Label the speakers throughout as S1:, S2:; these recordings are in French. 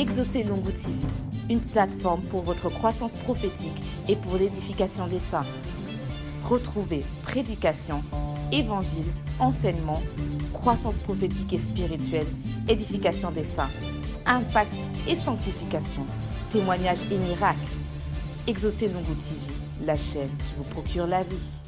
S1: Exaucez Lungu TV, une plateforme pour votre croissance prophétique et pour l'édification des saints. Retrouvez prédication, évangile, enseignement, croissance prophétique et spirituelle, édification des saints, impact et sanctification, témoignages et miracles. Exaucez Lungu TV, la chaîne qui vous procure la vie.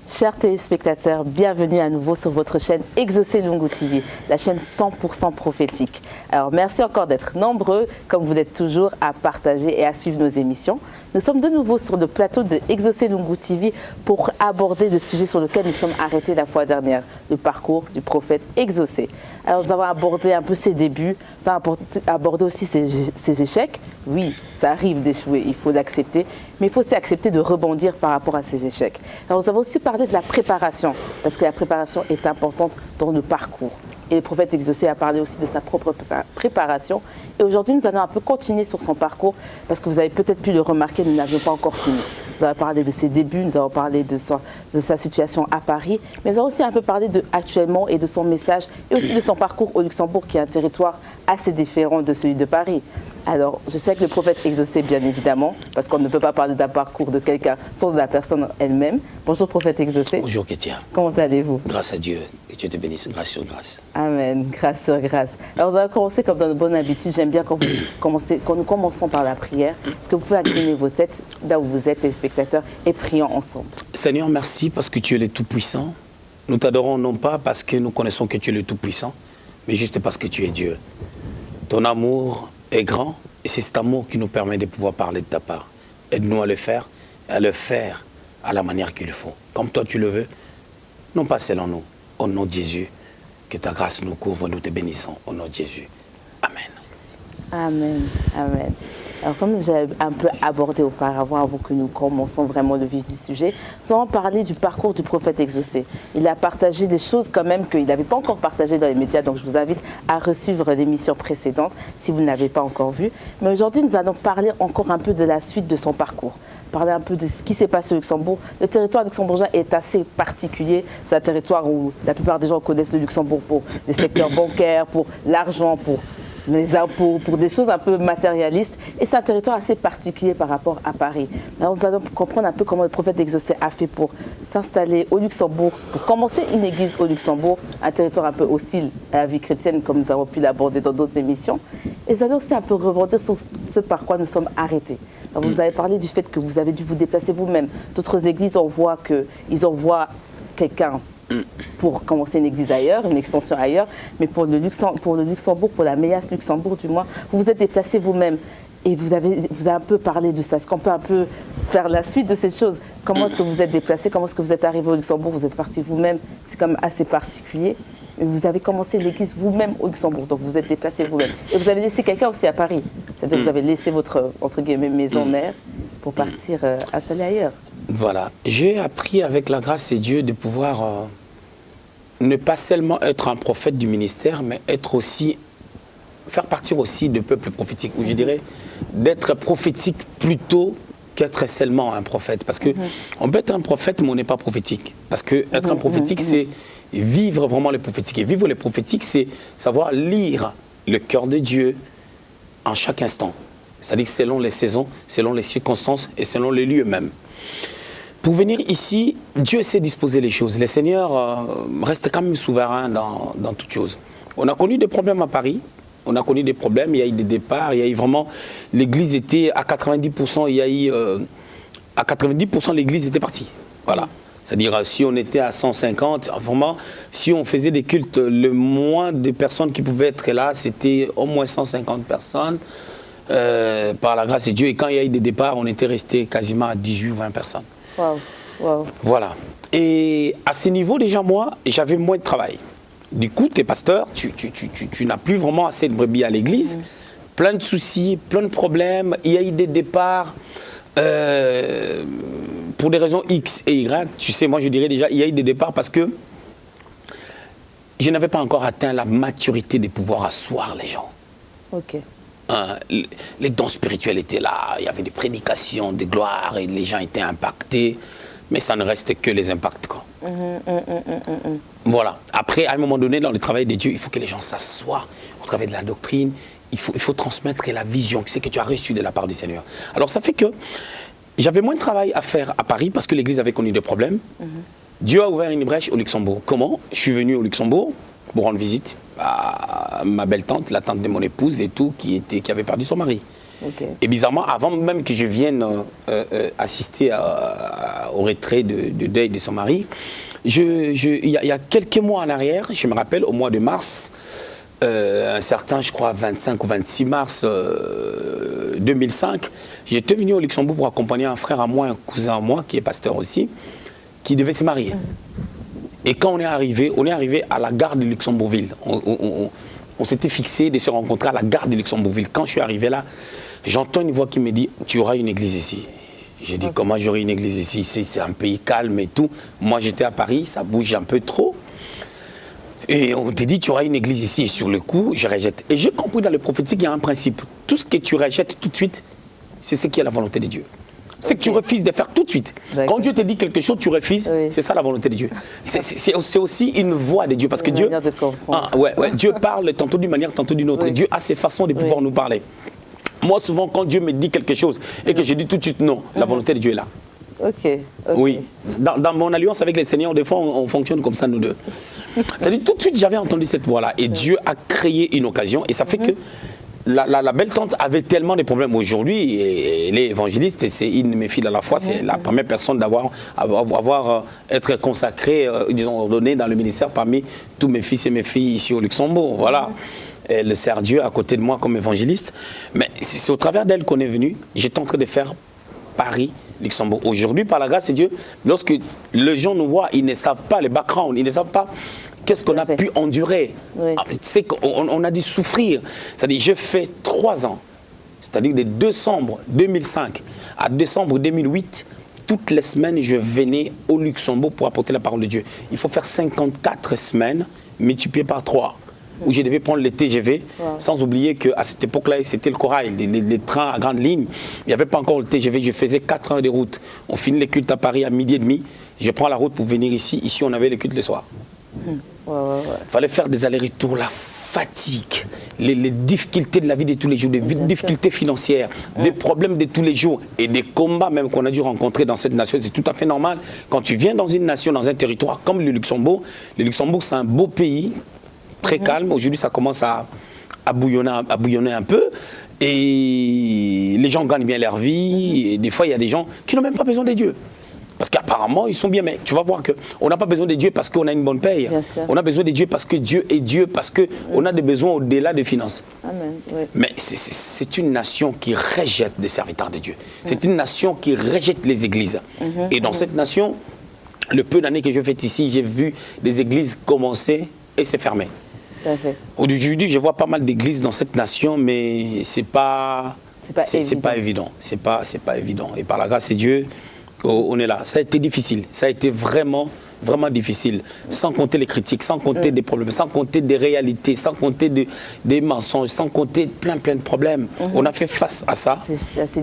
S1: Chers téléspectateurs, bienvenue à nouveau sur votre chaîne Exaucez Lungu TV, la chaîne 100% prophétique. Alors merci encore d'être nombreux, comme vous l'êtes toujours, à partager et à suivre nos émissions. Nous sommes de nouveau sur le plateau de Exaucez Lungu TV pour aborder le sujet sur lequel nous sommes arrêtés la fois dernière, le parcours du prophète Exaucé. Alors nous avons abordé un peu ses débuts, nous avons abordé aussi ses échecs. Oui, ça arrive d'échouer, il faut l'accepter, mais il faut aussi accepter de rebondir par rapport à ces échecs. Alors nous avons aussi parlé de la préparation, parce que la préparation est importante dans le parcours. Et le prophète Exaucé a parlé aussi de sa propre préparation. Et aujourd'hui, nous allons un peu continuer sur son parcours, parce que vous avez peut-être pu le remarquer, nous n'avions pas encore fini. Nous avons parlé de ses débuts, nous avons parlé de sa situation à Paris, mais nous avons aussi un peu parlé de actuellement et de son message, et aussi de son parcours au Luxembourg, qui est un territoire assez différent de celui de Paris. Alors, je sais que le prophète Exaucé, bien évidemment, parce qu'on ne peut pas parler d'un parcours de quelqu'un sans de la personne elle-même. Bonjour, prophète Exaucé.
S2: Bonjour, Kétia.
S1: Comment allez-vous?
S2: Grâce à Dieu, que Dieu te bénisse, grâce sur grâce.
S1: Amen, grâce sur grâce. Alors, nous allons commencer comme dans nos bonnes habitudes. J'aime bien quand nous commençons par la prière. Est-ce que vous pouvez incliner vos têtes là où vous êtes, les spectateurs, et prions ensemble?
S2: Seigneur, merci parce que tu es le Tout-Puissant. Nous t'adorons non pas parce que nous connaissons que tu es le Tout-Puissant, mais juste parce que tu es Dieu. Ton amour est grand et c'est cet amour qui nous permet de pouvoir parler de ta part. Aide-nous à le faire à la manière qu'il faut. Comme toi tu le veux, non pas selon nous. Au nom de Jésus, que ta grâce nous couvre, nous te bénissons. Au nom de Jésus. Amen.
S1: Amen. Amen. Alors, comme j'ai un peu abordé auparavant, avant que nous commençons vraiment le vif du sujet, nous allons parler du parcours du prophète Exaucé. Il a partagé des choses quand même qu'il n'avait pas encore partagées dans les médias, donc je vous invite à resuivre l'émission précédente si vous ne l'avez pas encore vue. Mais aujourd'hui, nous allons parler encore un peu de la suite de son parcours. Parler un peu de ce qui s'est passé au Luxembourg. Le territoire luxembourgeois est assez particulier. C'est un territoire où la plupart des gens connaissent le Luxembourg pour les secteurs bancaires, pour l'argent, pour les impôts, pour des choses un peu matérialistes. Et c'est un territoire assez particulier par rapport à Paris. Alors nous allons comprendre un peu comment le prophète Exaucé a fait pour s'installer au Luxembourg, pour commencer une église au Luxembourg, un territoire un peu hostile à la vie chrétienne, comme nous avons pu l'aborder dans d'autres émissions. Et nous allons aussi un peu rebondir sur ce par quoi nous sommes arrêtés. Alors vous avez parlé du fait que vous avez dû vous déplacer vous-même. D'autres églises, on voit qu'ils envoient quelqu'un pour commencer une église ailleurs, une extension ailleurs, mais pour le Luxembourg, pour la MEAS Luxembourg du moins, vous vous êtes déplacé vous-même et vous avez un peu parlé de ça. Est-ce qu'on peut un peu faire la suite de cette chose? Comment est-ce que vous êtes déplacé? Comment est-ce que vous êtes arrivé au Luxembourg? Vous êtes parti vous-même, c'est quand même assez particulier. Et vous avez commencé l'église vous-même au Luxembourg, donc vous êtes déplacé vous-même. Et vous avez laissé quelqu'un aussi à Paris, c'est-à-dire que vous avez laissé votre, entre guillemets, maison mère pour partir installer ailleurs.
S2: Voilà, j'ai appris avec la grâce de Dieu de pouvoir ne pas seulement être un prophète du ministère, mais être aussi, faire partir aussi du peuple prophétique, ou je dirais d'être prophétique plutôt qu'être seulement un prophète. Parce qu'on peut être un prophète, mais on n'est pas prophétique. Parce que être un prophétique, c'est vivre vraiment le prophétique. Et vivre le prophétique, c'est savoir lire le cœur de Dieu en chaque instant. C'est-à-dire selon les saisons, selon les circonstances et selon les lieux même. Pour venir ici, Dieu sait disposer les choses. Le Seigneur reste quand même souverain dans toutes choses. On a connu des problèmes à Paris. On a connu des problèmes, il y a eu des départs, il y a eu vraiment... L'église était à 90%, il y a eu... à 90%, l'église était partie. Voilà. C'est-à-dire, si on était à 150, vraiment, si on faisait des cultes, le moins de personnes qui pouvaient être là, c'était au moins 150 personnes, par la grâce de Dieu. Et quand il y a eu des départs, on était resté quasiment à 18-20 personnes.
S1: Wow. Wow.
S2: Voilà. Et à ce niveau, déjà, moi, j'avais moins de travail. Du coup, tu es pasteur, tu n'as plus vraiment assez de brebis à l'église. Plein de soucis, plein de problèmes. Il y a eu des départs pour des raisons X et Y. Tu sais, moi, je dirais déjà, il y a eu des départs parce que je n'avais pas encore atteint la maturité de pouvoir asseoir les gens.
S1: Ok.
S2: Les dons spirituels étaient là, il y avait des prédications, des gloires, et les gens étaient impactés. Mais ça ne reste que les impacts, quoi. Voilà. Après, à un moment donné, dans le travail de Dieu, il faut que les gens s'assoient au travers de la doctrine il faut transmettre la vision, ce que tu as reçu de la part du Seigneur. Alors ça fait que j'avais moins de travail à faire à Paris parce que l'église avait connu des problèmes. Dieu a ouvert une brèche au Luxembourg. Comment? Je suis venu au Luxembourg pour rendre visite à ma belle-tante, la tante de mon épouse et tout, qui avait perdu son mari.
S1: Okay.
S2: Et bizarrement, avant même que je vienne assister au retrait de deuil de son mari, il y a quelques mois en arrière, je me rappelle, au mois de mars, un certain, je crois, 25 ou 26 mars 2005, j'étais venu au Luxembourg pour accompagner un frère à moi, un cousin à moi, qui est pasteur aussi, qui devait se marier. Et quand on est arrivé à la gare de Luxembourgville. On s'était fixé de se rencontrer à la gare de Luxembourgville. Quand je suis arrivé là, j'entends une voix qui me dit « Tu auras une église ici ». J'ai dit « Comment j'aurai une église ici? C'est un pays calme et tout. » Moi, j'étais à Paris, ça bouge un peu trop. Et on te dit « Tu auras une église ici ». Et sur le coup, je rejette. Et j'ai compris dans le prophétique, il y a un principe. Tout ce que tu rejettes tout de suite, c'est ce qui est la volonté de Dieu. C'est que tu refuses de faire tout de suite. Quand Dieu te dit quelque chose, tu refuses, c'est ça la volonté de Dieu. C'est aussi une voie de Dieu. Parce que Dieu, Dieu parle tantôt d'une manière, tantôt d'une autre. Dieu a ses façons de pouvoir nous parler. Moi, souvent, quand Dieu me dit quelque chose et que je dis tout de suite non, la volonté de Dieu est là. Oui. Dans mon alliance avec les Seigneurs, des fois, on fonctionne comme ça, nous deux. C'est-à-dire, tout de suite, j'avais entendu cette voix-là. Et Dieu a créé une occasion. Et ça fait que la belle tante avait tellement de problèmes aujourd'hui, et elle est évangéliste, et c'est une de mes filles à la foi, c'est la première personne être consacrée, disons ordonnée dans le ministère parmi tous mes fils et mes filles ici au Luxembourg. Voilà. Elle sert Dieu à côté de moi comme évangéliste. Mais c'est au travers d'elle qu'on est venu. J'étais en train de faire Paris, Luxembourg. Aujourd'hui, par la grâce de Dieu, lorsque les gens nous voient, ils ne savent pas le background, ils ne savent pas qu'est-ce qu'on a pu endurer. C'est qu'on a dû souffrir. C'est-à-dire, j'ai fait 3 ans, c'est-à-dire de décembre 2005 à décembre 2008, toutes les semaines, je venais au Luxembourg pour apporter la parole de Dieu. Il faut faire 54 semaines multipliées par 3. Où je devais prendre les TGV, sans oublier qu'à cette époque-là, c'était le corail, les trains à grande ligne. Il n'y avait pas encore le TGV, je faisais 4 heures de route. On finit les cultes à Paris à 12h30, je prends la route pour venir ici. Ici, on avait les cultes le soir. Il fallait faire des allers-retours, la fatigue, les difficultés de la vie de tous les jours, les difficultés financières, des problèmes de tous les jours et des combats même qu'on a dû rencontrer dans cette nation. C'est tout à fait normal. Quand tu viens dans une nation, dans un territoire comme le Luxembourg c'est un beau pays, très calme. Aujourd'hui, ça commence à bouillonner un peu. Et les gens gagnent bien leur vie. Et des fois, il y a des gens qui n'ont même pas besoin de Dieu. Parce qu'apparemment, ils sont bien. Mais tu vas voir qu'on n'a pas besoin de Dieu parce qu'on a une bonne paye. On a besoin de Dieu parce que Dieu est Dieu, parce qu'on a des besoins au-delà des finances.
S1: Amen.
S2: Mais c'est une nation qui rejette les serviteurs de Dieu. C'est une nation qui rejette les églises. Et dans cette nation, le peu d'années que je fais ici, j'ai vu des églises commencer et se fermer. Aujourd'hui, je vois pas mal d'églises dans cette nation, mais c'est pas évident. C'est pas évident. Et par la grâce de Dieu, on est là. Ça a été difficile. Ça a été vraiment difficile. Sans compter les critiques, sans compter des problèmes, sans compter des réalités, sans compter des mensonges, sans compter plein de problèmes. On a fait face à ça.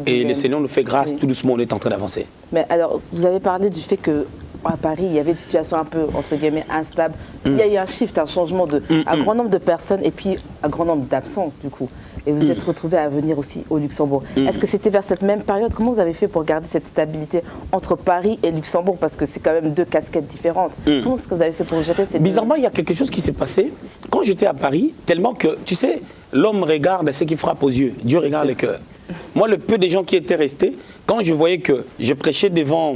S2: Et le Seigneur nous fait grâce. Tout doucement, on est en train d'avancer.
S1: Mais alors, vous avez parlé du fait que à Paris, il y avait une situation un peu, entre guillemets, instable. Il y a eu un shift, un changement un grand nombre de personnes et puis un grand nombre d'absents, du coup. Et vous êtes retrouvés à venir aussi au Luxembourg. Est-ce que c'était vers cette même période? Comment vous avez fait pour garder cette stabilité entre Paris et Luxembourg? Parce que c'est quand même 2 casquettes différentes. Comment est-ce que vous avez fait pour gérer ces
S2: Bizarrement, il y a quelque chose qui s'est passé quand j'étais à Paris, tellement que, tu sais, l'homme regarde ce qui frappe aux yeux. Dieu regarde le cœur. Moi, le peu de gens qui étaient restés, quand je voyais que je prêchais devant...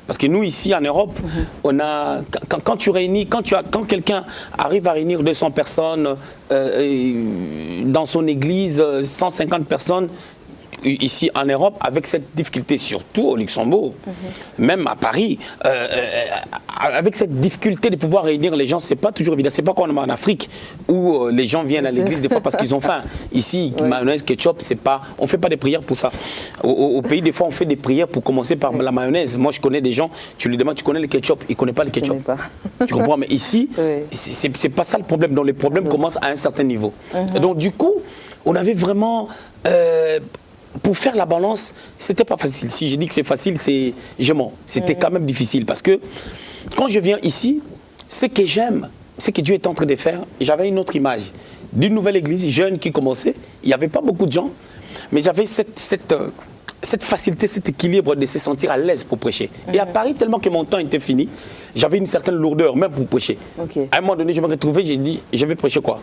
S2: Parce que nous, ici, en Europe, on a, quand quelqu'un arrive à réunir 200 personnes dans son église, 150 personnes, ici en Europe, avec cette difficulté, surtout au Luxembourg, même à Paris, avec cette difficulté de pouvoir réunir les gens, c'est pas toujours évident. C'est pas comme en Afrique où les gens viennent à l'église des fois parce qu'ils ont faim. Ici, mayonnaise, ketchup, c'est pas, on fait pas des prières pour ça. Au pays, des fois, on fait des prières pour commencer par la mayonnaise. Moi, je connais des gens, tu lui demandes, tu connais le ketchup, il connaît pas le ketchup. Tu comprends? Mais ici, c'est pas ça le problème. Donc les problèmes commencent à un certain niveau. Et donc du coup, on avait vraiment pour faire la balance, c'était pas facile. Si je dis que c'est facile, je mens. C'était quand même difficile parce que quand je viens ici, ce que j'aime, ce que Dieu est en train de faire, j'avais une autre image. d'une nouvelle église jeune qui commençait. Il n'y avait pas beaucoup de gens, mais j'avais cette facilité, cet équilibre de se sentir à l'aise pour prêcher. Et à Paris, tellement que mon temps était fini, j'avais une certaine lourdeur même pour prêcher. À un moment donné, je me retrouvais, j'ai dit, je vais prêcher quoi?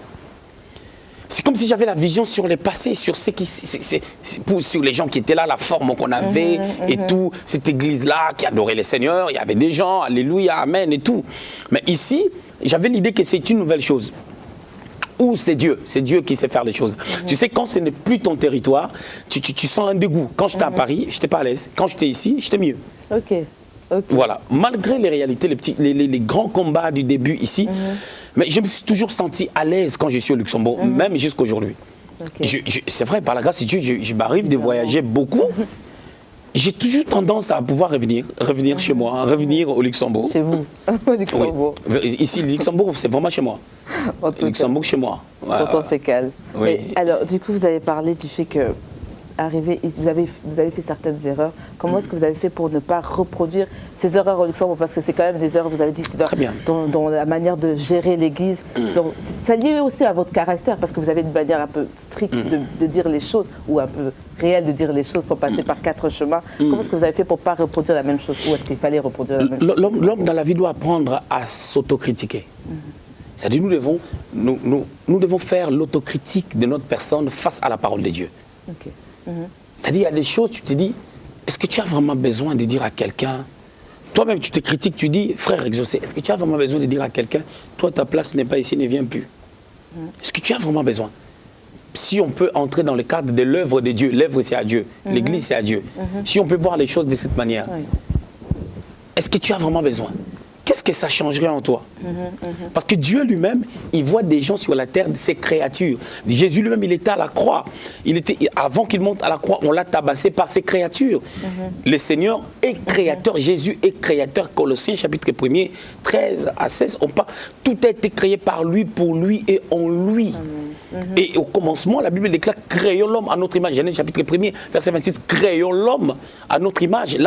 S2: C'est comme si j'avais la vision sur les passés, sur sur les gens qui étaient là, la forme qu'on avait et tout. Cette église-là qui adorait le Seigneur, il y avait des gens, alléluia, amen et tout. Mais ici, j'avais l'idée que c'est une nouvelle chose. Ou c'est Dieu qui sait faire les choses. Tu sais, quand ce n'est plus ton territoire, tu sens un dégoût. Quand j'étais à Paris, je n'étais pas à l'aise. Quand j'étais ici, j'étais mieux. Voilà. Malgré les réalités, les grands combats du début ici, mais je me suis toujours senti à l'aise quand je suis au Luxembourg, même jusqu'aujourd'hui. C'est vrai, par la grâce de Dieu, je m'arrive de voyager beaucoup. J'ai toujours tendance à pouvoir revenir chez moi, revenir au Luxembourg.
S1: Chez vous, au Luxembourg.
S2: Oui. Ici, le Luxembourg, c'est vraiment chez moi. Le Luxembourg, chez moi.
S1: Pourtant, c'est calme.
S2: Oui.
S1: Alors, du coup, vous avez parlé du fait que vous avez fait certaines erreurs. Comment est-ce que vous avez fait pour ne pas reproduire ces erreurs au Luxembourg? Parce que c'est quand même des erreurs, vous avez dit, c'est dans la manière de gérer l'Église. Ça lié aussi à votre caractère, parce que vous avez une manière un peu stricte de dire les choses, ou un peu réelle de dire les choses sans passer par 4 chemins. Comment est-ce que vous avez fait pour ne pas reproduire la même chose? Ou est-ce qu'il fallait reproduire la même chose?
S2: L'homme dans la vie doit apprendre à s'autocritiquer. C'est-à-dire nous devons faire l'autocritique de notre personne face à la parole de Dieu. C'est-à-dire, il y a des choses, tu te dis, est-ce que tu as vraiment besoin de dire à quelqu'un, toi-même tu te critiques, tu dis, frère exaucé, est-ce que tu as vraiment besoin de dire à quelqu'un, toi ta place n'est pas ici, ne viens plus? Est-ce que tu as vraiment besoin? Si on peut entrer dans le cadre de l'œuvre de Dieu, l'œuvre c'est à Dieu, l'église c'est à Dieu, si on peut voir les choses de cette manière, est-ce que tu as vraiment besoin? Qu'est-ce que ça changerait en toi? Parce que Dieu lui-même, il voit des gens sur la terre, ses créatures. Jésus lui-même, il était à la croix. Avant qu'il monte à la croix, on l'a tabassé par ses créatures. Le Seigneur est créateur, Jésus est créateur. Colossiens chapitre 1er, 13 à 16, tout a été créé par lui, pour lui et en lui. Et au commencement, la Bible déclare, créons l'homme à notre image. Genèse chapitre 1er, verset 26, créons l'homme à notre image.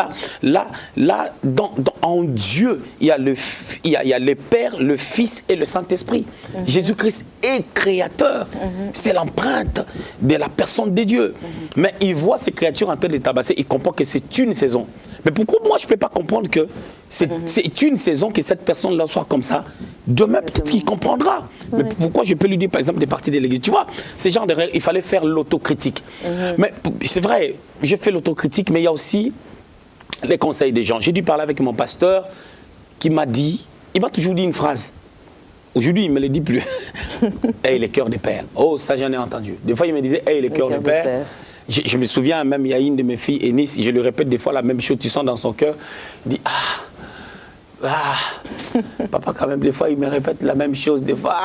S2: En Dieu, il y a le Père, le Fils et le Saint-Esprit. Jésus-Christ est créateur. C'est l'empreinte de la personne de Dieu. Mais il voit ces créatures en train de tabasser, il comprend que c'est une saison. Mais pourquoi moi je ne peux pas comprendre que c'est une saison que cette personne-là soit comme ça? Demain, peut-être qu'il comprendra. Mais pourquoi je peux lui dire, par exemple, des parties de l'église? Tu vois, ces genres d'erreurs, il fallait faire l'autocritique. Mais c'est vrai, je fais l'autocritique, mais il y a aussi les conseils des gens. J'ai dû parler avec mon pasteur qui m'a dit, il m'a toujours dit une phrase. Aujourd'hui, il ne me le dit plus. Hey, les cœurs des pères. Oh, ça, j'en ai entendu. Des fois, il me disait, hey, les cœurs des pères. Je me souviens, même, il y a une de mes filles, Eunice, je lui répète des fois la même chose, tu sens dans son cœur, il dit, papa, quand même, des fois, il me répète la même chose, des fois,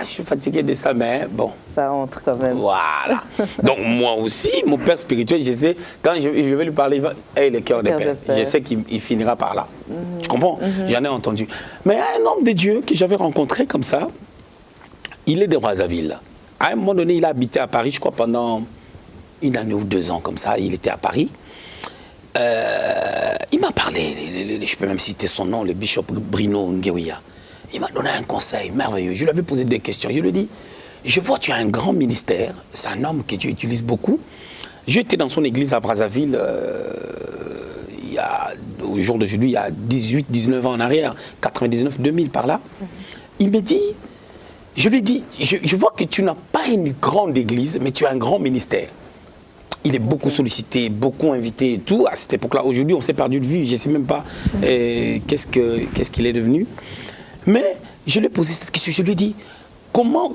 S2: je suis fatigué de ça, mais bon.
S1: Ça entre quand même.
S2: Voilà. Donc, moi aussi, mon père spirituel, je sais, quand je vais lui parler, il va, hey, les cœurs des pères. Je sais qu'il finira par là. Tu comprends? J'en ai entendu. Mais un homme de Dieu que j'avais rencontré comme ça, il est de Brazzaville. À un moment donné, il a habité à Paris, je crois, pendant 1 année ou 2 ans, comme ça, il était à Paris. Il m'a parlé, je peux même citer son nom, le bishop Bruno Nguewiya. Il m'a donné un conseil merveilleux. Je lui avais posé 2 questions. Je lui ai dit, je vois que tu as un grand ministère, c'est un homme que Dieu utilise beaucoup. J'étais dans son église à Brazzaville, au jour d'aujourd'hui, il y a 18-19 ans en arrière, 99-2000 par là. Il me dit, je lui ai dit, je vois que tu n'as pas une grande église, mais tu as un grand ministère. Il est beaucoup sollicité, beaucoup invité et tout. À cette époque-là, aujourd'hui, on s'est perdu de vue. Je ne sais même pas qu'est-ce qu'il est devenu. Mais je lui ai posé cette question. Je lui ai dit, comment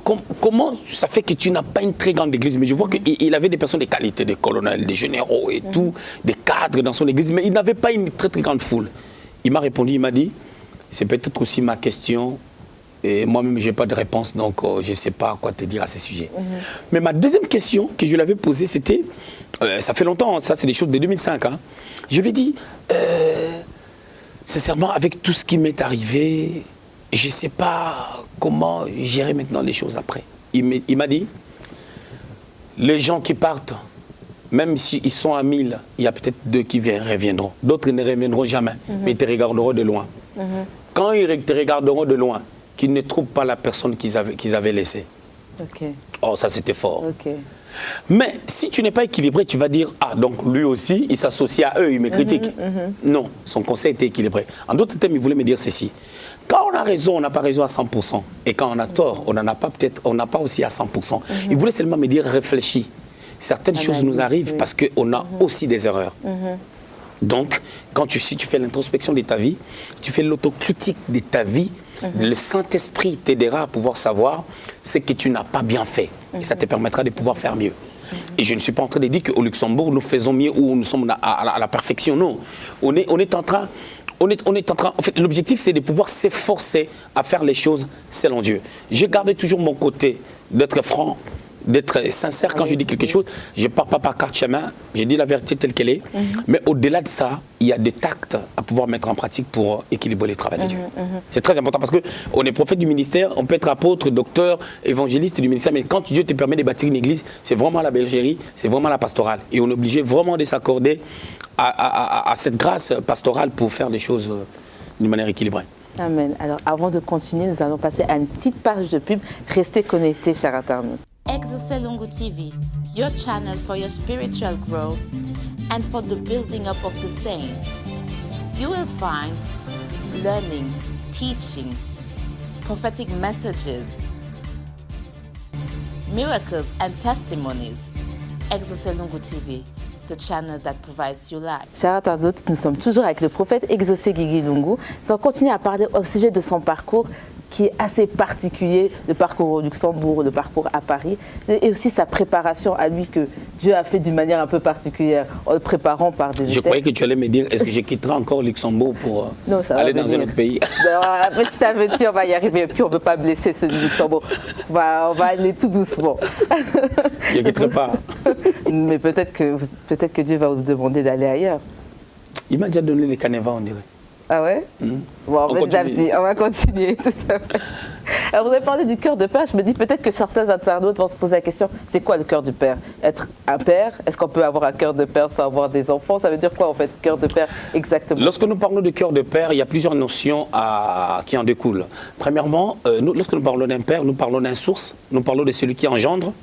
S2: ça fait que tu n'as pas une très grande église? Mais je vois qu'il avait des personnes de qualité, des colonels, des généraux et tout, des cadres dans son église. Mais il n'avait pas une très très grande foule. Il m'a répondu, il m'a dit, c'est peut-être aussi ma question. Et moi-même, je n'ai pas de réponse, donc je ne sais pas quoi te dire à ce sujet. Mais ma deuxième question que je lui avais posée, c'était, ça fait longtemps, ça c'est des choses de 2005, hein. Je lui ai dit, sincèrement, avec tout ce qui m'est arrivé, je ne sais pas comment gérer maintenant les choses après. Il m'a dit, les gens qui partent, même s'ils sont à 1000, il y a peut-être 2 qui reviendront. D'autres ne reviendront jamais, mais ils te regarderont de loin. Quand ils te regarderont de loin, qu'ils ne trouvent pas la personne qu'ils avaient laissée,
S1: Ok.
S2: Oh, ça c'était fort.
S1: Ok.
S2: Mais si tu n'es pas équilibré, tu vas dire, ah, donc lui aussi, il s'associe à eux, il me critique. Non, son conseil était équilibré. En d'autres termes, il voulait me dire ceci. Quand on a raison, on n'a pas raison à 100%. Et quand on a tort, on n'en a pas peut-être, on n'a pas aussi à 100%. Il voulait seulement me dire, réfléchis. Certaines choses nous arrivent parce qu'on a aussi des erreurs. Donc, si tu fais l'introspection de ta vie, tu fais l'autocritique de ta vie, le Saint-Esprit t'aidera à pouvoir savoir ce que tu n'as pas bien fait. Et ça te permettra de pouvoir faire mieux. Et je ne suis pas en train de dire qu'au Luxembourg, nous faisons mieux ou nous sommes à la perfection. Non. On est en train... En fait, l'objectif, c'est de pouvoir s'efforcer à faire les choses selon Dieu. J'ai gardé toujours mon côté d'être franc, d'être sincère quand je dis quelque chose. Je ne pars pas par carte chemin, je dis la vérité telle qu'elle est. Mais au-delà de ça, il y a des tacts à pouvoir mettre en pratique pour équilibrer le travail de Dieu. C'est très important parce qu'on est prophète du ministère, on peut être apôtre, docteur, évangéliste du ministère, mais quand Dieu te permet de bâtir une église, c'est vraiment la bergerie, c'est vraiment la pastorale. Et on est obligé vraiment de s'accorder à cette grâce pastorale pour faire les choses d'une manière équilibrée.
S1: Amen. Alors, avant de continuer, nous allons passer à une petite page de pub. Restez connectés, chers internautes.
S3: Exaucé Lungu TV, your channel for your spiritual growth and for the building up of the saints. You will find learnings, teachings, prophetic messages, miracles and testimonies. Exaucé Lungu TV, the channel that provides you life.
S1: Chers internautes, nous sommes toujours avec le prophète Exaucé Guigui Lungu. Nous allons continuer à parler au sujet de son parcours qui est assez particulier, le parcours au Luxembourg, le parcours à Paris, et aussi sa préparation à lui que Dieu a fait d'une manière un peu particulière, en le préparant par des échecs.
S2: Je croyais que tu allais me dire, est-ce que je quitterai encore Luxembourg pour aller dans un autre pays?
S1: Petit à petit, on va y arriver, puis on ne veut pas blesser ceux du Luxembourg. On va aller tout doucement.
S2: Je ne quitterai pas.
S1: Mais peut-être que Dieu va vous demander d'aller ailleurs.
S2: Il m'a déjà donné les canevas, on dirait.
S1: Ah ouais? Bon, on va continuer. Tout à fait. Alors, vous avez parlé du cœur de père. Je me dis peut-être que certains internautes vont se poser la question, c'est quoi le cœur du père? Être un père? Est-ce qu'on peut avoir un cœur de père sans avoir des enfants? Ça veut dire quoi en fait, cœur de père exactement? Lorsque
S2: nous parlons de cœur de père, il y a plusieurs notions qui en découlent. Premièrement, lorsque nous parlons d'un père, nous parlons d'un source, nous parlons de celui qui engendre,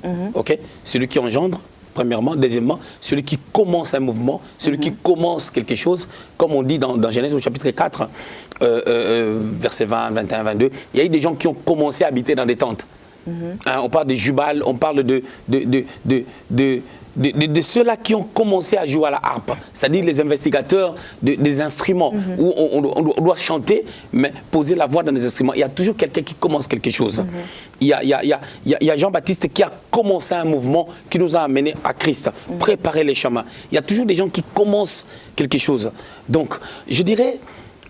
S2: celui qui engendre. Premièrement. Deuxièmement, celui qui commence un mouvement, celui qui commence quelque chose, comme on dit dans Genèse au chapitre 4, versets 20, 21, 22, il y a eu des gens qui ont commencé à habiter dans des tentes. On parle de Jubal, on parle de ceux-là qui ont commencé à jouer à la harpe, c'est-à-dire les investigateurs des instruments, où on doit chanter, mais poser la voix dans des instruments. Il y a toujours quelqu'un qui commence quelque chose. Il y a Jean-Baptiste qui a commencé un mouvement qui nous a amenés à Christ, préparer les chemins. Il y a toujours des gens qui commencent quelque chose. Donc, je dirais,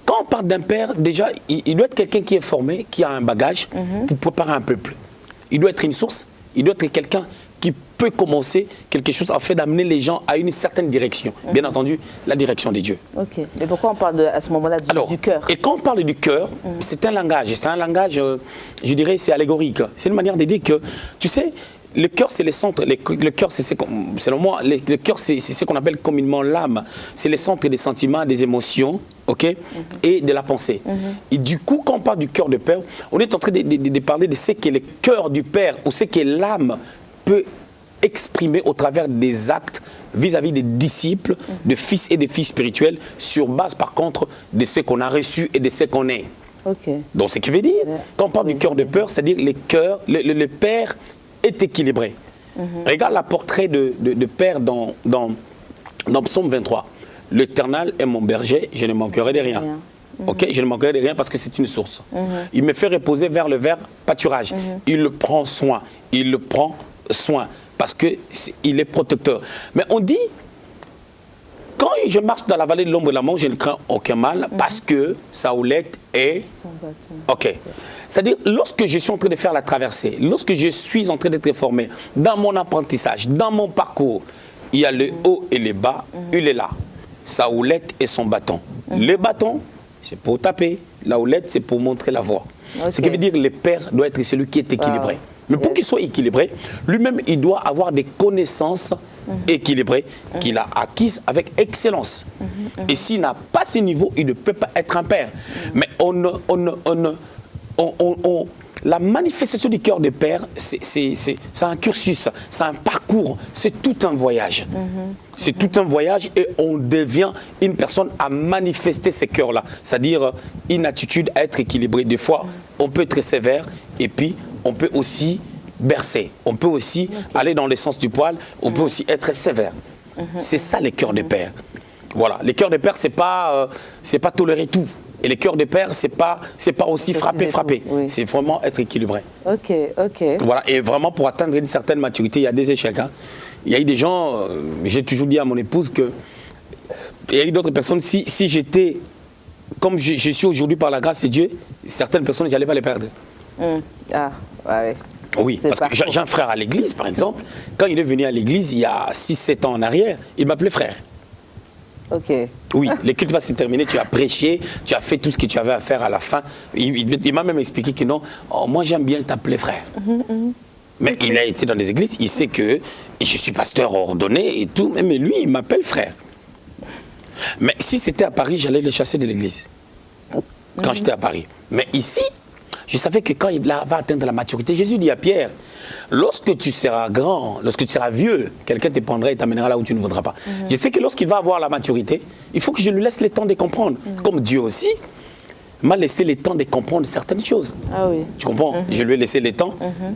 S2: quand on parle d'un père, déjà, il doit être quelqu'un qui est formé, qui a un bagage pour préparer un peuple. Il doit être une source, il doit être quelqu'un qui peut commencer quelque chose afin d'amener les gens à une certaine direction. Bien entendu, la direction des dieux.
S1: Ok. Et pourquoi on parle à ce moment-là du cœur? Et
S2: quand on parle du cœur, c'est un langage. C'est un langage, je dirais, c'est allégorique. C'est une manière de dire que, tu sais, le cœur, c'est le centre. Le cœur, selon moi, le cœur, c'est ce qu'on appelle communément l'âme. C'est le centre des sentiments, des émotions, et de la pensée. Et du coup, quand on parle du cœur de père, on est en train de parler de ce qu'est le cœur du père, ou ce que l'âme peut exprimer au travers des actes vis-à-vis des disciples, de fils et de filles spirituels, sur base, par contre, de ce qu'on a reçu et de ce qu'on est. Donc, ce qui veut dire, quand on parle du cœur de père, c'est-à-dire le père est équilibré. Regarde le portrait de père dans Psaume 23. L'Éternel est mon berger, je ne manquerai de rien. Je ne manquerai de rien parce que c'est une source. Il me fait reposer vers le vert pâturage. Il le prend soin. Il le prend soin parce qu'il est protecteur. Mais on dit, quand je marche dans la vallée de l'ombre de la mort, je ne crains aucun mal parce que sa houlette est... C'est-à-dire, lorsque je suis en train de faire la traversée, lorsque je suis en train d'être formé, dans mon apprentissage, dans mon parcours, il y a le haut et le bas, il est là. Sa houlette et son bâton. Le bâton, c'est pour taper. La houlette, c'est pour montrer la voie. Ce qui veut dire que le père doit être celui qui est équilibré. Mais pour qu'il soit équilibré, lui-même, il doit avoir des connaissances équilibrées qu'il a acquises avec excellence. Et s'il n'a pas ces niveaux, il ne peut pas être un père. Mais la manifestation du cœur de père, c'est un cursus, c'est un parcours, c'est tout un voyage. C'est tout un voyage et on devient une personne à manifester ces cœurs-là. C'est-à-dire une attitude à être équilibrée. Des fois, on peut être sévère et puis on peut aussi bercer. On peut aussi aller dans le sens du poil, on peut aussi être sévère. C'est ça les cœurs de père. Voilà, les cœurs de père, c'est pas tolérer tout. Et les cœurs de père, c'est pas aussi frapper.
S1: Oui.
S2: C'est vraiment être équilibré.
S1: Ok.
S2: Voilà, et vraiment pour atteindre une certaine maturité, il y a des échecs. Hein. Il y a eu des gens, j'ai toujours dit à mon épouse que il y a eu d'autres personnes, si j'étais comme je suis aujourd'hui par la grâce de Dieu, certaines personnes, je n'allais pas les perdre.
S1: Ah, ouais.
S2: Oui, parce que j'ai un frère à l'église, par exemple. Quand il est venu à l'église, il y a 6-7 ans en arrière, il m'appelait frère.
S1: Ok.
S2: Oui, le culte va se terminer, tu as prêché, tu as fait tout ce que tu avais à faire à la fin. Il m'a même expliqué que non, moi j'aime bien t'appeler frère. Mais il a été dans des églises, il sait que je suis pasteur ordonné et tout, mais lui, il m'appelle frère. Mais si c'était à Paris, j'allais le chasser de l'église. Quand j'étais à Paris. Mais ici, je savais que quand il va atteindre la maturité, Jésus dit à Pierre, lorsque tu seras grand, lorsque tu seras vieux, quelqu'un te prendra et t'amènera là où tu ne voudras pas. Je sais que lorsqu'il va avoir la maturité, il faut que je lui laisse le temps de comprendre. Comme Dieu aussi m'a laissé le temps de comprendre certaines choses.
S1: Ah oui.
S2: Tu comprends? Je lui ai laissé le temps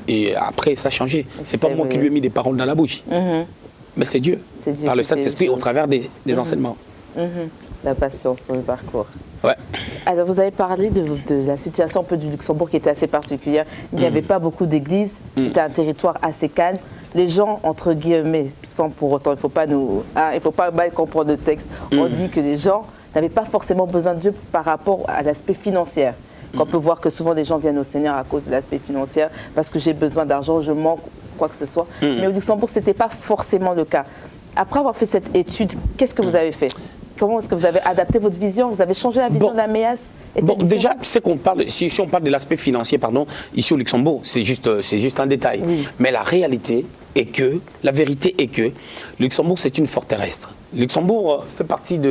S2: et après ça a changé. C'est pas moi qui lui ai mis des paroles dans la bouche. Mais c'est Dieu. Par le Saint-Esprit au travers des enseignements.
S1: La patience dans le parcours.
S2: Ouais.
S1: Alors, vous avez parlé de la situation un peu du Luxembourg qui était assez particulière. Il n'y avait pas beaucoup d'églises, c'était un territoire assez calme. Les gens, entre guillemets, sans pour autant, il ne faut pas mal comprendre le texte, on dit que les gens n'avaient pas forcément besoin de Dieu par rapport à l'aspect financier. On peut voir que souvent les gens viennent au Seigneur à cause de l'aspect financier, parce que j'ai besoin d'argent, je manque, quoi que ce soit. Mais au Luxembourg, ce n'était pas forcément le cas. Après avoir fait cette étude, qu'est-ce que vous avez fait? Comment est-ce que vous avez adapté votre vision? Vous avez changé la vision de la MEAS?
S2: Bon, déjà, c'est qu'on parle, si on parle de l'aspect financier, pardon, ici au Luxembourg, c'est juste un détail. Oui. Mais la réalité est que, la vérité est que, Luxembourg, c'est une forteresse. Luxembourg fait partie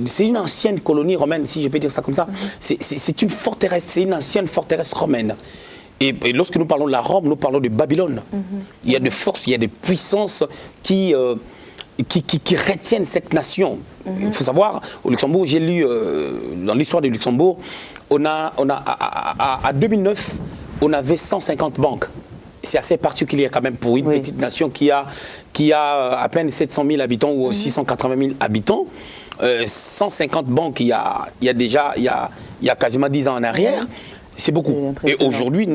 S2: c'est une ancienne colonie romaine, si je peux dire ça comme ça. C'est une forteresse, c'est une ancienne forteresse romaine. Et lorsque nous parlons de la Rome, nous parlons de Babylone. Il y a des forces, il y a des puissances qui retiennent cette nation. Il faut savoir, au Luxembourg, j'ai lu dans l'histoire du Luxembourg, à 2009, on avait 150 banques. C'est assez particulier quand même pour une petite nation qui a à peine 700 000 habitants ou 680 000 habitants. 150 banques, il y a quasiment 10 ans en arrière. C'est beaucoup. Et aujourd'hui,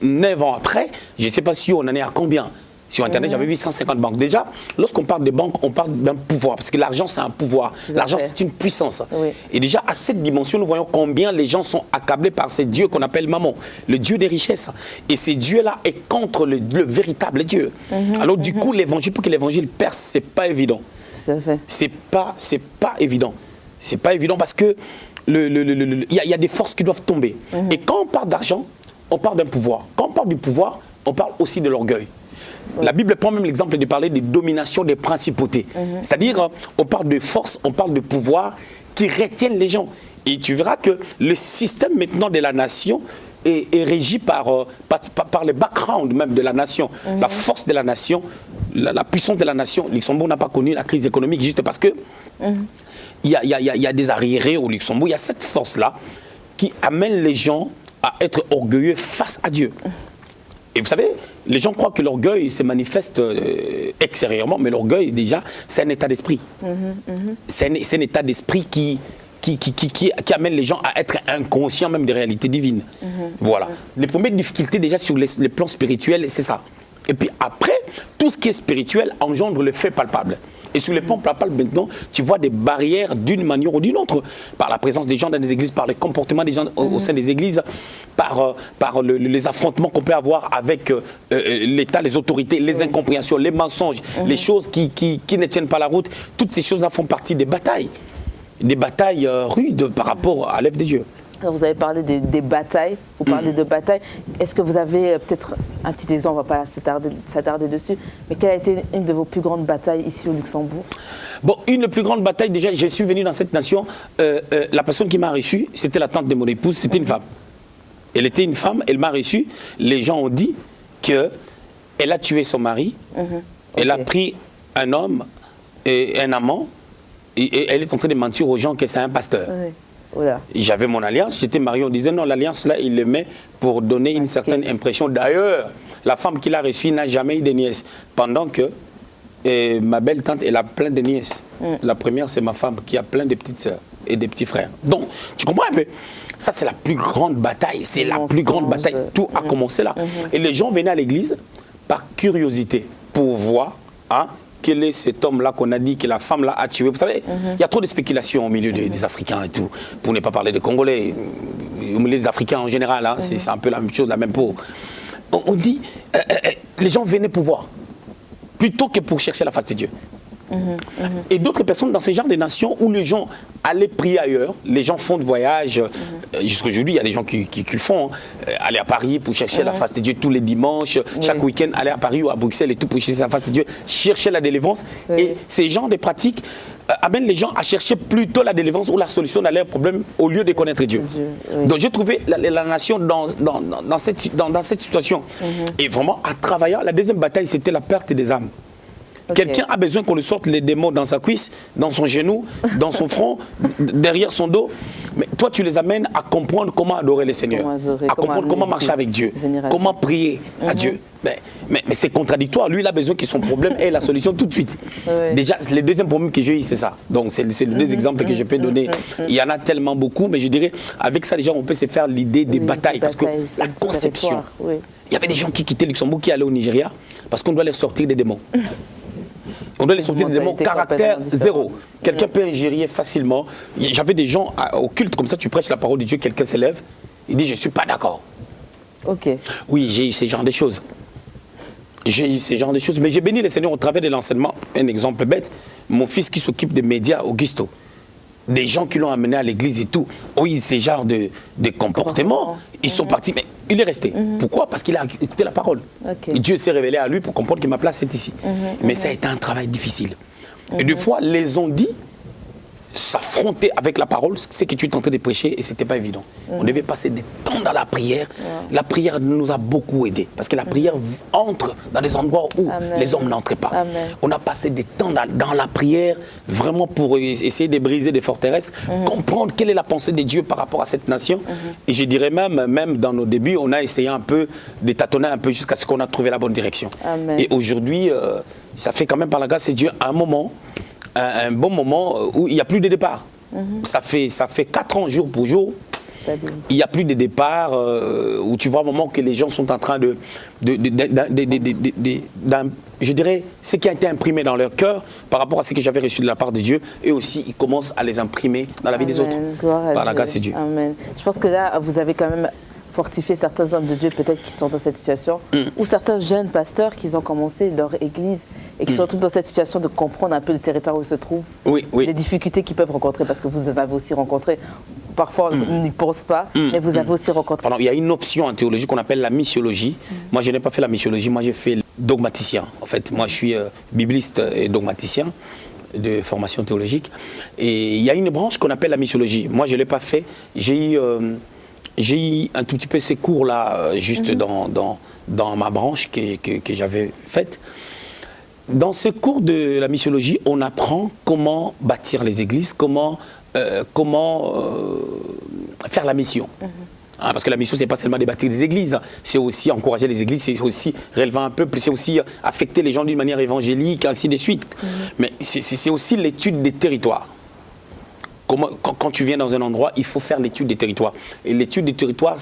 S2: 9 ans après, je ne sais pas si on en est à combien. Sur Internet, j'avais vu 150 banques. Déjà, lorsqu'on parle de banques, on parle d'un pouvoir. Parce que l'argent, c'est un pouvoir. L'argent, c'est une puissance. Oui. Et déjà, à cette dimension, nous voyons combien les gens sont accablés par ces dieux qu'on appelle Mammon, le dieu des richesses. Et ce dieu-là est contre le véritable Dieu. Alors, du coup, l'évangile, pour que l'évangile perce, ce n'est pas évident.
S1: Tout à fait.
S2: C'est pas évident. C'est pas évident parce que il y a des forces qui doivent tomber. Et quand on parle d'argent, on parle d'un pouvoir. Quand on parle du pouvoir, on parle aussi de l'orgueil. La Bible prend même l'exemple de parler de domination des principautés. C'est-à-dire, on parle de force, on parle de pouvoir qui retiennent les gens. Et tu verras que le système maintenant de la nation est régi par le background même de la nation. La force de la nation, la puissance de la nation. Luxembourg n'a pas connu la crise économique juste parce que il y a des arriérés au Luxembourg. Il y a cette force-là qui amène les gens à être orgueilleux face à Dieu. Et vous savez, les gens croient que l'orgueil se manifeste extérieurement, mais l'orgueil, déjà, c'est un état d'esprit. C'est un état d'esprit qui amène les gens à être inconscients même des réalités divines. Voilà. Les premières difficultés, déjà, sur les plans spirituels, c'est ça. Et puis après, tout ce qui est spirituel engendre le fait palpable. Et sur les plans palpables, maintenant, tu vois des barrières d'une manière ou d'une autre. Par la présence des gens dans les églises, par le comportement des gens au sein des églises, par les affrontements qu'on peut avoir avec l'État, les autorités, les incompréhensions, les mensonges, les choses qui ne tiennent pas la route. Toutes ces choses-là font partie des batailles rudes par rapport à l'œuvre de Dieu.
S1: Vous avez parlé des batailles, vous parlez de batailles. Est-ce que vous avez peut-être un petit exemple, on ne va pas s'attarder dessus, mais quelle a été une de vos plus grandes batailles ici au Luxembourg?
S2: Bon, une plus grande bataille, déjà, je suis venu dans cette nation, la personne qui m'a reçu, c'était la tante de mon épouse, c'était une femme. Elle était une femme, elle m'a reçu. Les gens ont dit qu'elle a tué son mari, elle a pris un homme et un amant, et elle est en train de mentir aux gens que c'est un pasteur. J'avais mon alliance, j'étais marié, on disait non, l'alliance là, il le met pour donner une certaine impression. D'ailleurs, la femme qu'il a reçue n'a jamais eu de nièce, pendant que ma belle tante, elle a plein de nièces. La première, c'est ma femme qui a plein de petites sœurs et des petits frères. Donc, tu comprends un peu? Ça, c'est la plus grande bataille. C'est la plus grande bataille. Tout a commencé là. Et les gens venaient à l'église par curiosité pour voir quel est cet homme-là qu'on a dit que la femme-là a tué. Vous savez, il y a trop de spéculations au milieu des Africains et tout. Pour ne pas parler des Congolais, au milieu des Africains en général, c'est un peu la même chose, la même peau. On dit, les gens venaient pour voir, plutôt que pour chercher la face de Dieu. Et d'autres personnes dans ces genres de nations où les gens allaient prier ailleurs, les gens font de voyage, jusqu'aujourd'hui il y a des gens qui le font, aller à Paris pour chercher la face de Dieu tous les dimanches, chaque week-end aller à Paris ou à Bruxelles et tout pour chercher la face de Dieu, chercher la délivrance. Et ces genres de pratiques amènent les gens à chercher plutôt la délivrance ou la solution à leurs problèmes au lieu de connaître Dieu. Donc j'ai trouvé la nation dans cette situation. Et vraiment, en travaillant, la deuxième bataille, c'était la perte des âmes. Quelqu'un a besoin qu'on lui sorte les démons dans sa cuisse, dans son genou, dans son front, derrière son dos. Mais toi, tu les amènes à comprendre comment adorer le Seigneur, à comprendre comment marcher avec Dieu, comment prier à Dieu. Mais c'est contradictoire. Lui, il a besoin que son problème ait la solution tout de suite. Déjà, le deuxième problème que j'ai eu, c'est ça. Donc, c'est les deux exemples que je peux donner. Il y en a tellement beaucoup, mais je dirais, avec ça, déjà, on peut se faire l'idée des batailles. Parce que la conception, il y avait des gens qui quittaient Luxembourg, qui allaient au Nigeria, parce qu'on doit les sortir des démons. On doit les sortir des démons, caractère zéro. Quelqu'un peut ingérer facilement. J'avais des gens au culte comme ça, tu prêches la parole de Dieu, quelqu'un s'élève, il dit je ne suis pas d'accord. Oui, j'ai eu ce genre de choses. J'ai eu ce genre de choses, mais j'ai béni le Seigneur au travers de l'enseignement. Un exemple bête, mon fils qui s'occupe des médias, Augusto, des gens qui l'ont amené à l'église et tout, oui, ces genres de comportements, ils sont partis, mais il est resté. Pourquoi? Parce qu'il a écouté la parole. Et Dieu s'est révélé à lui pour comprendre que ma place est ici. Mais ça a été un travail difficile. Et des fois, les ont dit, s'affronter avec la parole, c'est que tu es en train de prêcher et ce n'était pas évident. On devait passer des temps dans la prière. La prière nous a beaucoup aidés parce que la prière entre dans des endroits où les hommes n'entraient pas. On a passé des temps dans la prière vraiment pour essayer de briser des forteresses, comprendre quelle est la pensée de Dieu par rapport à cette nation. Et je dirais même dans nos débuts, on a essayé un peu de tâtonner un peu jusqu'à ce qu'on a trouvé la bonne direction. Et aujourd'hui, ça fait quand même par la grâce de Dieu un bon moment où il n'y a plus de départ. Ça fait 4 ans jour pour jour. Il n'y a plus de départ où tu vois un moment que les gens sont en train je dirais, ce qui a été imprimé dans leur cœur par rapport à ce que j'avais reçu de la part de Dieu, et aussi ils commencent à les imprimer dans la vie des autres par la grâce de Dieu.
S1: Amen. Je pense que là, vous avez quand même fortifier certains hommes de Dieu peut-être qui sont dans cette situation, ou certains jeunes pasteurs qui ont commencé leur église et qui se retrouvent dans cette situation de comprendre un peu le territoire où ils se trouvent, les difficultés qu'ils peuvent rencontrer, parce que vous en avez aussi rencontré. Parfois, on n'y pense pas, mais vous avez aussi rencontré.
S2: Il y a une option en théologie qu'on appelle la missiologie. Moi, je n'ai pas fait la missiologie, moi j'ai fait dogmaticien. En fait, moi je suis bibliste et dogmaticien de formation théologique. Et il y a une branche qu'on appelle la missiologie. Moi, je ne l'ai pas fait. J'ai eu un tout petit peu ces cours-là, juste dans ma branche que j'avais faite. Dans ce cours de la missiologie, on apprend comment bâtir les églises, comment faire la mission. Parce que la mission, ce n'est pas seulement de bâtir des églises, c'est aussi encourager les églises, c'est aussi relever un peuple, c'est aussi affecter les gens d'une manière évangélique, ainsi de suite. Mais c'est aussi l'étude des territoires. Quand tu viens dans un endroit, il faut faire l'étude des territoires. Et l'étude des territoires,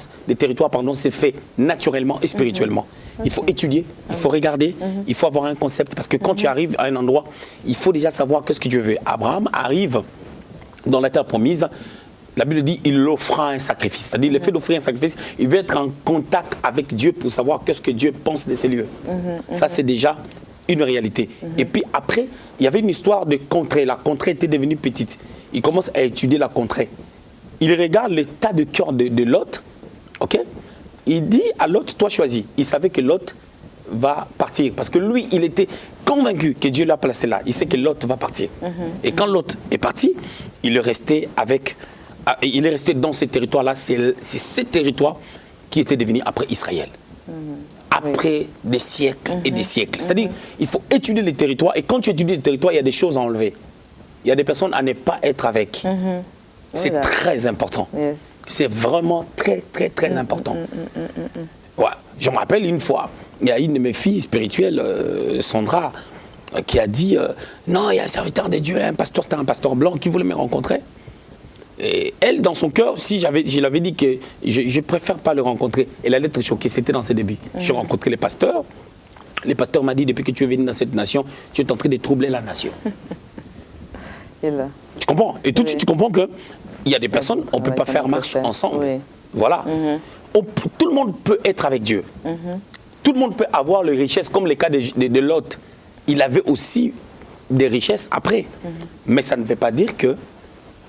S2: c'est fait naturellement et spirituellement. Il faut étudier, il faut regarder, il faut avoir un concept. Parce que quand tu arrives à un endroit, il faut déjà savoir qu'est-ce que Dieu veut. Abraham arrive dans la terre promise. La Bible dit il offra un sacrifice. C'est-à-dire le fait d'offrir un sacrifice, il veut être en contact avec Dieu pour savoir qu'est-ce que Dieu pense de ces lieux. Ça, c'est déjà une réalité. Et puis après, il y avait une histoire de contrée. La contrée était devenue petite. Il commence à étudier la contrée. Il regarde l'état de cœur de Lot. Ok? Il dit à Lot, toi choisis. Il savait que Lot va partir. Parce que lui, il était convaincu que Dieu l'a placé là. Il sait que Lot va partir. Et quand Lot est parti, il est resté dans ces territoires-là. C'est ces territoires qui était devenu après Israël. Après des siècles et des siècles. C'est-à-dire, il faut étudier les territoires, et quand tu étudies les territoires, il y a des choses à enlever. Il y a des personnes à ne pas être avec. C'est très important.
S1: Yes.
S2: C'est vraiment très, très, très important. Ouais. Je me rappelle une fois, il y a une de mes filles spirituelles, Sandra, qui a dit non, il y a un serviteur de Dieu, un pasteur, c'était un pasteur blanc qui voulait me rencontrer. Et elle, dans son cœur, si je l'avais dit que je préfère pas le rencontrer, elle allait être choquée. C'était dans ses débuts. J'ai rencontré les pasteurs. Les pasteurs m'ont dit, depuis que tu es venu dans cette nation, tu es en train de troubler la nation.
S1: Et là.
S2: Tu comprends? Et tout de suite, tu comprends qu'il y a des personnes, on ne peut pas faire marche ensemble.
S1: Oui.
S2: Voilà. Tout le monde peut être avec Dieu. Tout le monde peut avoir les richesses, comme le cas de Lot. Il avait aussi des richesses après. Mais ça ne veut pas dire que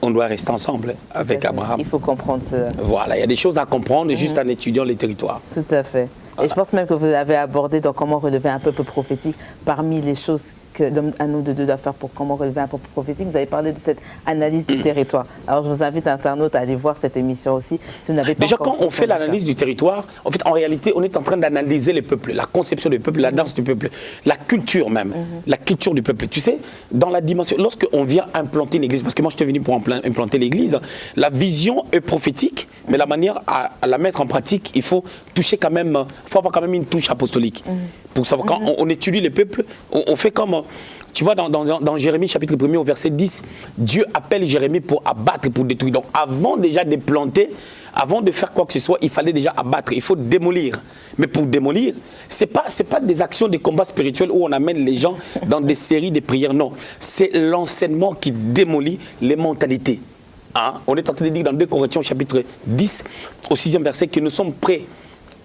S2: on doit rester ensemble avec Abraham.
S1: Il faut comprendre ça.
S2: Voilà, il y a des choses à comprendre juste en étudiant les territoires.
S1: Tout à fait. Et je pense même que vous avez abordé dans comment relever un peuple prophétique, parmi les choses que l'homme à nous de deux doit faire pour comment relever un peuple prophétique. Vous avez parlé de cette analyse du territoire. Alors je vous invite, internautes, à aller voir cette émission aussi. Si vous n'avez pas
S2: Déjà, quand on fait l'analyse du territoire, en fait, en réalité, on est en train d'analyser les peuples, la conception du peuple, la danse du peuple, la culture même, la culture du peuple. Tu sais, dans la dimension, lorsqu'on vient implanter une église, parce que moi je suis venu pour implanter l'église, la vision est prophétique, mais la manière à la mettre en pratique, il faut toucher quand même, il faut avoir quand même une touche apostolique. Pour savoir, quand on étudie les peuples, on fait comme, tu vois, dans Jérémie chapitre 1er au verset 10, Dieu appelle Jérémie pour abattre, pour détruire. Donc avant déjà de planter, avant de faire quoi que ce soit, il fallait déjà abattre, il faut démolir. Mais pour démolir, ce n'est pas des actions de combat spirituel où on amène les gens dans des séries de prières, non. C'est l'enseignement qui démolit les mentalités. Hein? On est en train de dire dans 2 Corinthiens chapitre 10, au 6e verset, que nous sommes prêts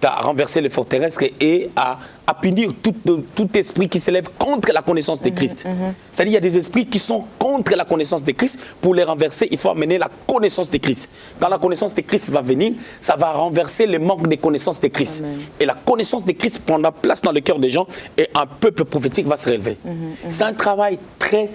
S2: à renverser les forteresses et à punir tout esprit qui s'élève contre la connaissance de Christ. C'est-à-dire qu'il y a des esprits qui sont contre la connaissance de Christ. Pour les renverser, il faut amener la connaissance de Christ. Quand la connaissance de Christ va venir, ça va renverser le manque de connaissance de Christ. Amen. Et la connaissance de Christ prendra place dans le cœur des gens et un peuple prophétique va se relever. C'est un travail très,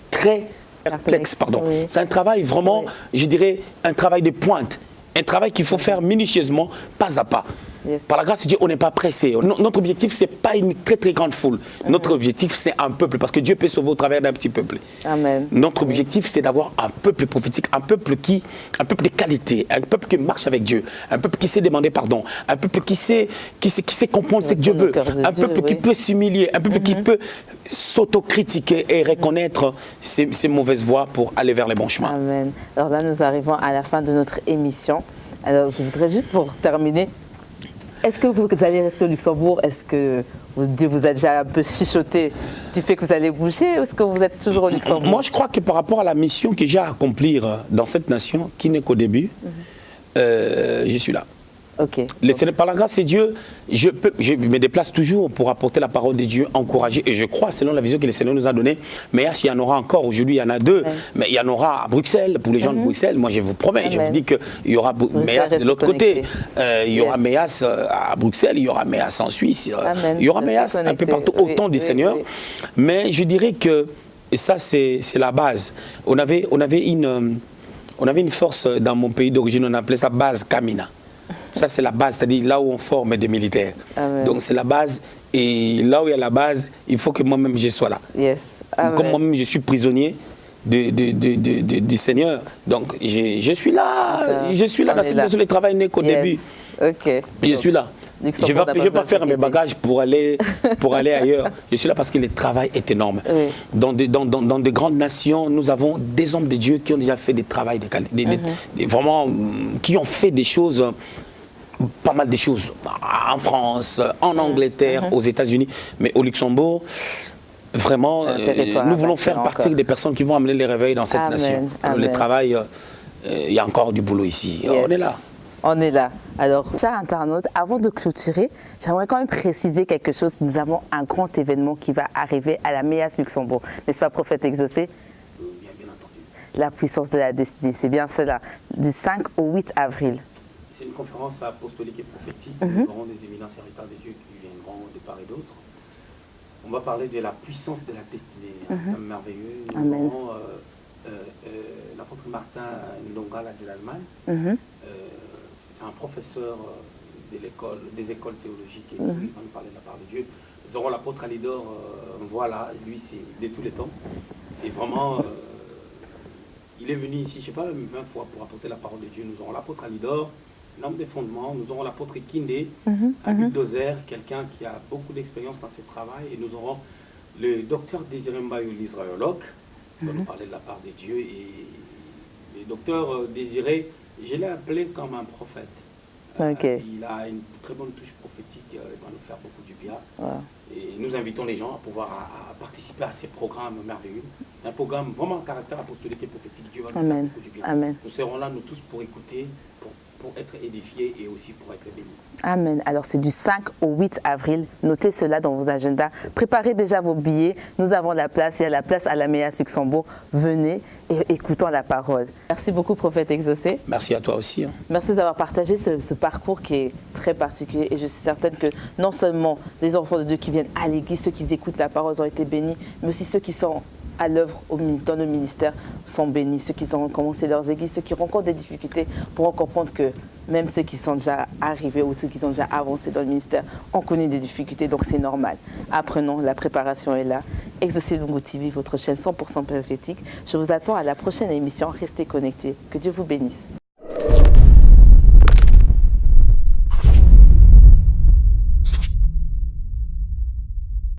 S2: très complexe. Oui. C'est un travail vraiment, je dirais, un travail de pointe. Un travail qu'il faut faire minutieusement, pas à pas. Yes. Par la grâce de Dieu, on n'est pas pressé. Notre objectif, ce n'est pas une très très grande foule. Notre objectif, c'est un peuple, parce que Dieu peut sauver au travers d'un petit peuple. Amen. Notre objectif, c'est d'avoir un peuple prophétique, un peuple de qualité, un peuple qui marche avec Dieu, un peuple qui sait demander pardon, un peuple qui sait comprendre ce que Dieu veut, un peuple qui peut s'humilier, un peuple qui peut s'autocritiquer et reconnaître ses mauvaises voies pour aller vers les bons chemins.
S1: Amen. Alors là, nous arrivons à la fin de notre émission. Alors, je voudrais juste pour terminer, est-ce que vous allez rester au Luxembourg? Est-ce que Dieu vous a déjà un peu chuchoté du fait que vous allez bouger, ou est-ce que vous êtes toujours au Luxembourg?
S2: Moi, je crois que par rapport à la mission que j'ai à accomplir dans cette nation, qui n'est qu'au début, je suis là.
S1: Okay.
S2: Par la grâce de Dieu, je me déplace toujours pour apporter la parole de Dieu, encourager. Et je crois, selon la vision que le Seigneur nous a donnée, mais il y en aura encore. Aujourd'hui, il y en a 2. Mais il y en aura à Bruxelles, pour les gens de Bruxelles. Moi, je vous promets, je vous dis qu'il y aura MEAS de l'autre côté. Il y aura MEAS à Bruxelles, il y aura MEAS en Suisse. Il y aura MEAS un peu partout, autant du Seigneur. Mais je dirais que ça, c'est la base. On avait une force dans mon pays d'origine, on appelait ça base Kamina. Ça, c'est la base, c'est-à-dire là où on forme des militaires. Amen. Donc, c'est la base. Et là où il y a la base, il faut que moi-même, je sois là.
S1: Yes.
S2: Comme moi-même, je suis prisonnier du Seigneur. Donc, je suis là. Je suis là. Dans cette maison, le travail n'est qu'au début.
S1: Okay.
S2: Je suis là. Je ne vais pas faire mes bagages pour aller ailleurs. Je suis là parce que le travail est énorme. Oui. Dans de grandes nations, nous avons des hommes de Dieu qui ont déjà fait des travaux de qualité, vraiment, qui ont fait des choses, pas mal de choses, en France, en Angleterre, aux États-Unis, mais au Luxembourg. Vraiment, nous voulons faire partie des personnes qui vont amener les réveils dans cette nation. Le travail, il y a encore du boulot ici. Yes. On est là.
S1: On est là. Alors, chers internautes, avant de clôturer, j'aimerais quand même préciser quelque chose. Nous avons un grand événement qui va arriver à la MEAS Luxembourg. N'est-ce pas, prophète exaucé?
S2: Bien entendu.
S1: La puissance de la destinée, c'est bien cela. Du 5 au 8 avril.
S2: C'est une conférence apostolique et prophétique. Nous aurons des éminents serviteurs de Dieu qui viendront de part et d'autre. On va parler de la puissance de la destinée. Un homme merveilleux. Nous aurons l'apôtre Martin Ndongala de l'Allemagne. C'est un professeur des écoles théologiques et tout, il va nous parler de la part de Dieu. Nous aurons l'apôtre Alidor, voilà, lui c'est de tous les temps. C'est vraiment, il est venu ici, je ne sais pas, 20 fois pour apporter la parole de Dieu. Nous aurons l'apôtre Alidor, l'homme des fondements, nous aurons l'apôtre Kinde, un bulldozer, quelqu'un qui a beaucoup d'expérience dans ses travaux, et nous aurons le docteur Désiré Mbayo, l'israéologue, qui va nous parler de la part de Dieu. Et le docteur Désiré, je l'ai appelé comme un prophète. Il a une très bonne touche prophétique, il va nous faire beaucoup du bien. Et nous invitons les gens à pouvoir à participer à ces programmes merveilleux. Un programme vraiment à caractère apostolique et prophétique. Dieu va nous faire beaucoup du bien.
S1: Amen.
S2: Nous serons là, nous tous, pour écouter, pour être édifiés et aussi pour être bénis.
S1: Amen. Alors c'est du 5 au 8 avril. Notez cela dans vos agendas. Préparez déjà vos billets. Nous avons la place. Il y a la place à la MEAS Luxembourg. Venez et écoutons la parole. Merci beaucoup, prophète exaucé.
S2: Merci à toi aussi.
S1: Merci d'avoir partagé ce parcours qui est très particulier. Et je suis certaine que non seulement les enfants de Dieu qui viennent à l'église, ceux qui écoutent la parole ont été bénis, mais aussi ceux qui sont à l'œuvre dans le ministère sont bénis. Ceux qui ont commencé leurs églises, ceux qui rencontrent des difficultés pourront comprendre que même ceux qui sont déjà arrivés ou ceux qui sont déjà avancés dans le ministère ont connu des difficultés, donc c'est normal. Apprenons, la préparation est là. Exaucez Lungu TV, votre chaîne 100% prophétique. Je vous attends à la prochaine émission. Restez connectés. Que Dieu vous bénisse.